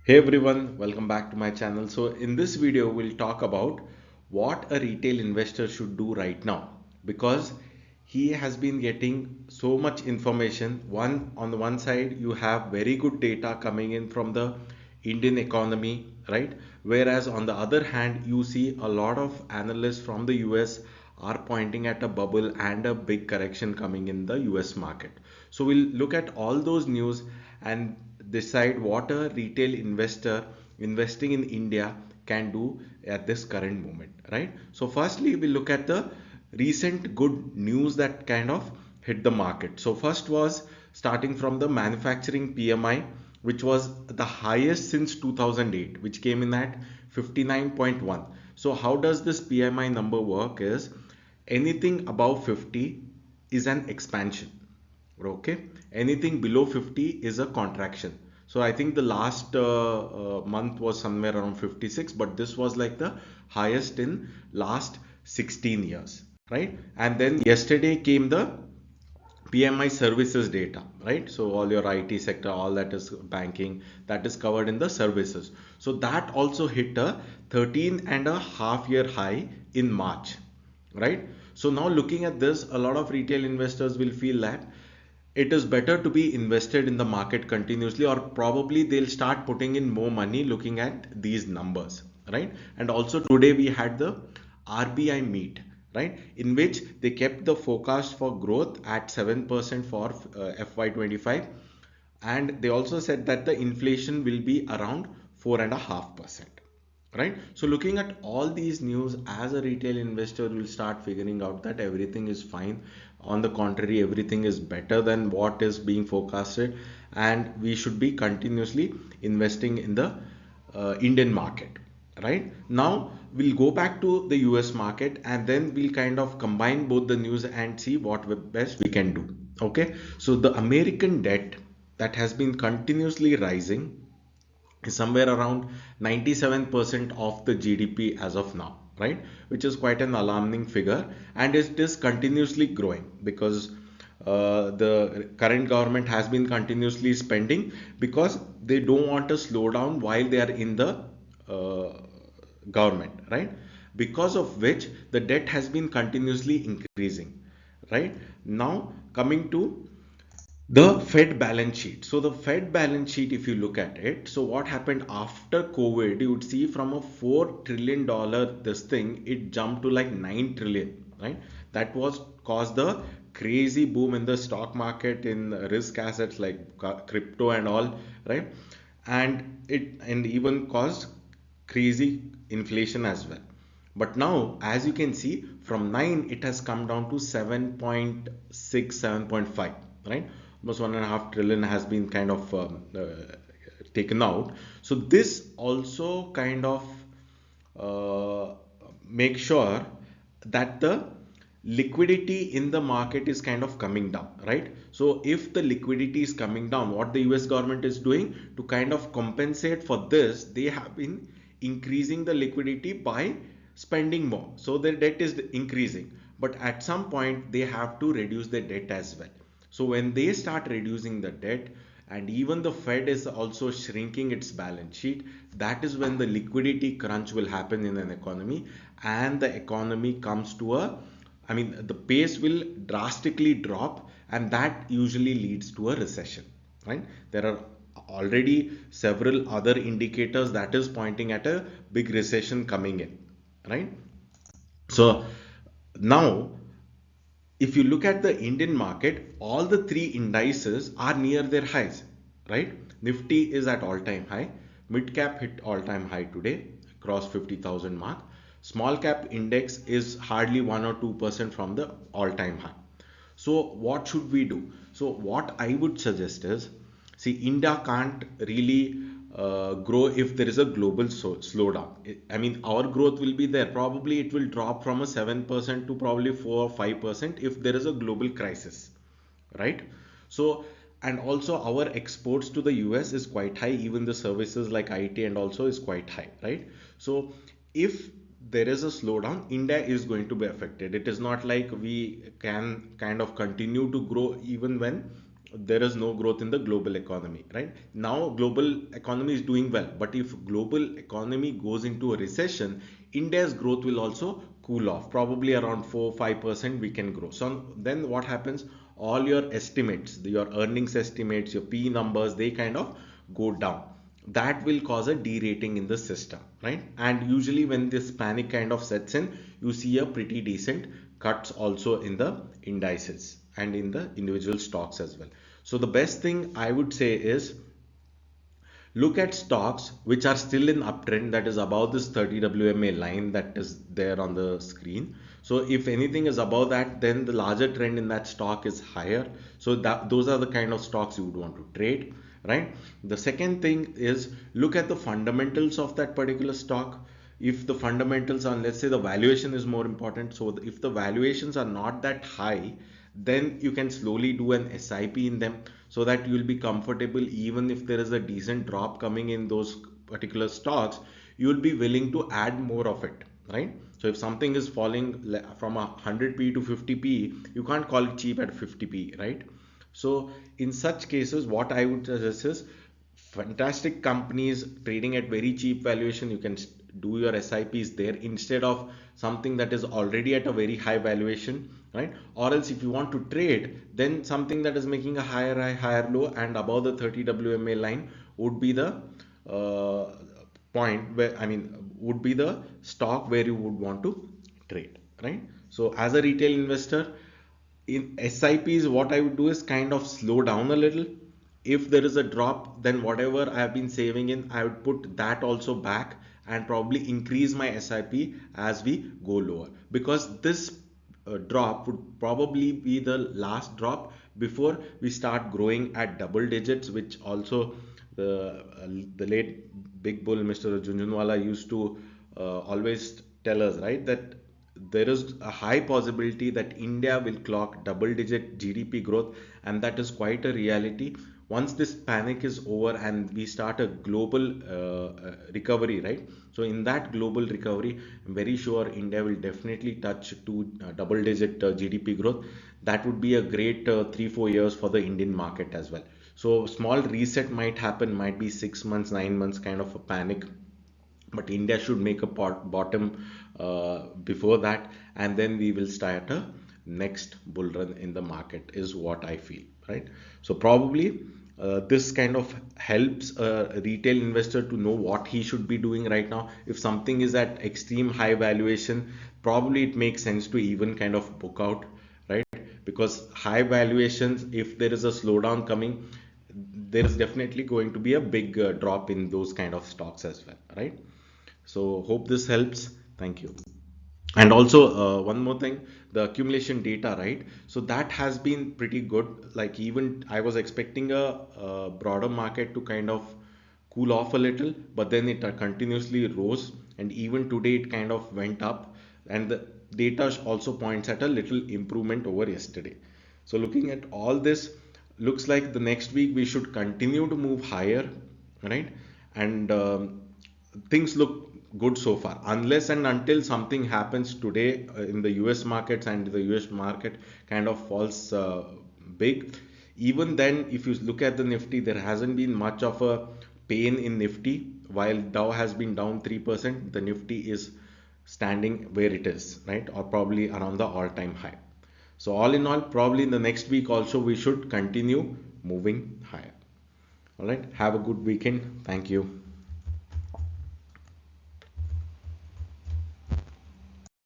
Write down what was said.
Hey everyone, welcome back to my channel. So in this video, we'll talk about what a retail investor should do right now because he has been getting so much information. On the one side, you have very good data coming in from the Indian economy, right? Whereas on the other hand, you see a lot of analysts from the US are pointing at a bubble and a big correction coming in the US market. So we'll look at all those news and decide what a retail investor investing in India can do at this current moment, right? So firstly, we look at the recent good news that kind of hit the market. So first was starting from the manufacturing PMI, which was the highest since 2008, which came in at 59.1. So how does this PMI number work is anything above 50 is an expansion. Okay, anything below 50 is a contraction. So I think the last month was somewhere around 56, but this was like the highest in last 16 years, right? And then yesterday came the PMI services data, right? So all your IT sector, all that is banking, that is covered in the services. So that also hit a 13 and a half year high in March, right? So now looking at this, a lot of retail investors will feel that it is better to be invested in the market continuously, or probably they'll start putting in more money looking at these numbers, right? And also today we had the RBI meet, right, in which they kept the forecast for growth at 7% for FY25, and they also said that the inflation will be around 4.5%, right? So looking at all these news, as a retail investor will start figuring out that everything is fine. On the contrary, everything is better than what is being forecasted, and we should be continuously investing in the Indian market. Right now we'll go back to the US market, and then we'll kind of combine both the news and see what best we can do. Okay, so the American debt that has been continuously rising is somewhere around 97% of the GDP as of now, right? Which is quite an alarming figure, and it is continuously growing because the current government has been continuously spending because they don't want to slow down while they are in the uh, government, right? Because of which the debt has been continuously increasing, right? Now coming to the Fed balance sheet. So the Fed balance sheet, if you look at it, so what happened after COVID, you would see from a $4 trillion this thing, it jumped to like 9 trillion, right? That was caused the crazy boom in the stock market in risk assets like crypto and all, right? And even caused crazy inflation as well. But now, as you can see, from 9 it has come down to 7.6, 7.5, right? Almost 1.5 trillion has been kind of taken out. So this also kind of uh, make sure that the liquidity in the market is kind of coming down, right? So if the liquidity is coming down, what the US government is doing to kind of compensate for this, they have been increasing the liquidity by spending more, so their debt is increasing, but at some point they have to reduce their debt as well. So when they start reducing the debt, and even the Fed is also shrinking its balance sheet, that is when the liquidity crunch will happen in an economy, and the economy comes to a, I mean, the pace will drastically drop, and that usually leads to a recession, right? There are already several other indicators that is pointing at a big recession coming in, right? So now if you look at the Indian market, all the three indices are near their highs, right? Nifty is at all-time high. Mid cap hit all-time high today, crossed 50,000 mark. Small cap index is hardly 1 or 2% from the all-time high. So what should we do? So what I would suggest is, see, India can't really grow if there is a global slowdown. I mean, our growth will be there. Probably it will drop from a 7% to probably 4 or 5% if there is a global crisis, right? So, and also our exports to the US is quite high. Even the services like IT and also is quite high, right? So if there is a slowdown, India is going to be affected. It is not like we can kind of continue to grow even when there is no growth in the global economy. Right now global economy is doing well, but if global economy goes into a recession, India's growth will also cool off, probably around 4-5% we can grow. So then what happens, all your estimates, your earnings estimates, your P numbers, they kind of go down. That will cause a derating in the system, right? And usually when this panic kind of sets in, you see a pretty decent cuts also in the indices and in the individual stocks as well. So the best thing I would say is look at stocks which are still in uptrend, that is above this 30 WMA line that is there on the screen. So if anything is above that, then the larger trend in that stock is higher. So that those are the kind of stocks you would want to trade, right? The second thing is look at the fundamentals of that particular stock. If the fundamentals are, let's say the valuation is more important, so if the valuations are not that high, then you can slowly do an SIP in them, so that you will be comfortable even if there is a decent drop coming in those particular stocks, you will be willing to add more of it, right? So if something is falling from 100p to 50p, you can't call it cheap at 50p, right? So in such cases what I would suggest is fantastic companies trading at very cheap valuation, you can do your SIPs there instead of something that is already at a very high valuation, right? Or else if you want to trade, then something that is making a higher high, higher low and above the 30 WMA line would be the uh, point where, I mean, would be the stock where you would want to trade, right? So as a retail investor, in SIPs, what I would do is kind of slow down a little. If there is a drop, then whatever I have been saving in, I would put that also back and probably increase my SIP as we go lower, because this drop would probably be the last drop before we start growing at double digits, which also the late big bull Mr. Junjunwala used to always tell us, right, that there is a high possibility that India will clock double digit GDP growth, and that is quite a reality. Once this panic is over and we start a global recovery, right? So in that global recovery, I'm very sure India will definitely touch to double digit GDP growth. That would be a great 3-4 years for the Indian market as well. So small reset might happen, might be 6 months, 9 months kind of a panic, but India should make a bottom before that, and then we will start a next bull run in the market is what I feel, right? So probably this kind of helps a retail investor to know what he should be doing right now. If something is at extreme high valuation, probably it makes sense to even kind of book out, right? Because high valuations, if there is a slowdown coming, there is definitely going to be a big drop in those kind of stocks as well, right? So hope this helps. Thank you. And also one more thing, the accumulation data, right? So that has been pretty good. Like even I was expecting a broader market to kind of cool off a little, but then it continuously rose, and even today it kind of went up, and the data also points at a little improvement over yesterday. So looking at all this, looks like the next week we should continue to move higher, right? And things look good so far, unless and until something happens today in the US markets and the US market kind of falls big. Even then, if you look at the Nifty, there hasn't been much of a pain in Nifty. While Dow has been down 3%, the Nifty is standing where it is, right? Or probably around the all-time high. So all in all, probably in the next week also we should continue moving higher. All right. Have a good weekend. Thank you.